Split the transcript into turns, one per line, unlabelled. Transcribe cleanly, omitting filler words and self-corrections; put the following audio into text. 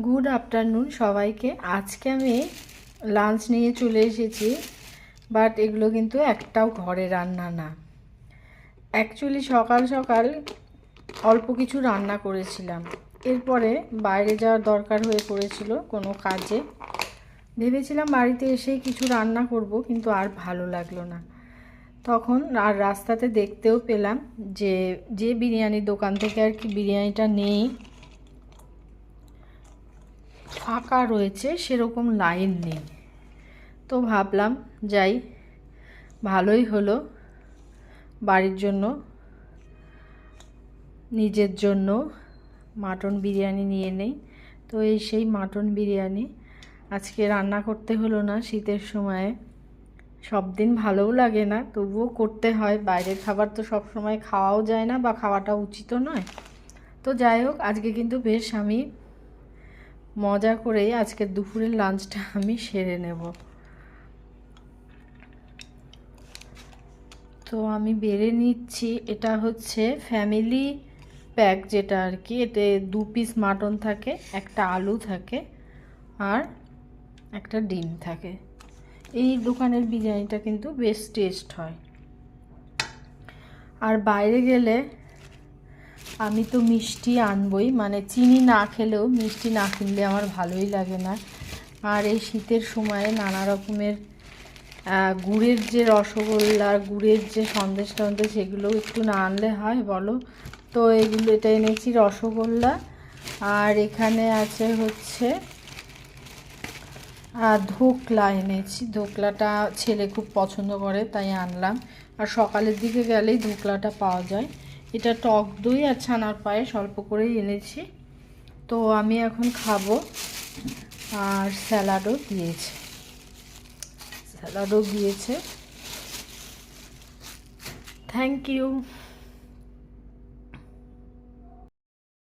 Good afternoon সবাইকে। আজকে আমি লাঞ্চ নিয়ে চলে এসেছি, বাট এগুলো কিন্তু একটাও ঘরে রান্না না। অ্যাকচুয়ালি সকাল সকাল অল্প কিছু রান্না করেছিলাম, এরপরে বাইরে যাওয়ার দরকার হয়ে পড়েছিল কোনো কাজে। ভেবেছিলাম বাড়িতে এসেই কিছু রান্না করব, কিন্তু আর ভালো লাগলো না। তখন আর রাস্তাতে দেখতেও পেলাম যে বিরিয়ানির দোকান থেকে আর কি বিরিয়ানিটা নেই, ফাঁকা রয়েছে, সেরকম লাইন নেই। তো ভাবলাম যাই, ভালোই হলো, বাড়ির জন্য নিজের জন্য মাটন বিরিয়ানি নিয়ে নেই। তো এই সেই মাটন বিরিয়ানি আজকে রান্না করতে হলো না। শীতের সময়ে সব দিন ভালোও লাগে না, তবুও করতে হয়। বাইরের খাবার তো সব সময় খাওয়াও যায় না, বা খাওয়াটা উচিতও নয়। তো যাই হোক, আজকে কিন্তু বেশ আমি মজা করেই আজকের দুপুরের লাঞ্চটা আমি সেরে নেব। তো আমি বেড়ে নিচ্ছি। এটা হচ্ছে ফ্যামিলি প্যাক, যেটা আর কি, এতে 2 পিস মাটন থাকে, একটা আলু থাকে, আর একটা ডিম থাকে। এই দোকানের বিরিয়ানিটা কিন্তু বেশ টেস্ট হয়। আর বাইরে গেলে আমি তো মিষ্টি আনবই, মানে চিনি না খেলেও মিষ্টি না কিনলে আমার ভালোই লাগে না। আর এই শীতের সময়ে নানা রকমের গুড়ের যে রসগোল্লা, গুড়ের যে সন্দেশ টন্দেশ, সেগুলো একটু না আনলে হয় বলো? তো এটা এনেছি রসগোল্লা, আর এখানে আছে হচ্ছে ধোকলা এনেছি। ধোকলাটা ছেলে খুব পছন্দ করে, তাই আনলাম। আর সকালের দিকে গেলেই ধোকলাটা পাওয়া যায়। এটা টক দই আর ছানার পায়েস অল্প করেই এনেছি। তো আমি এখন খাবো। আর স্যালাডও দিয়েছে। Thank you.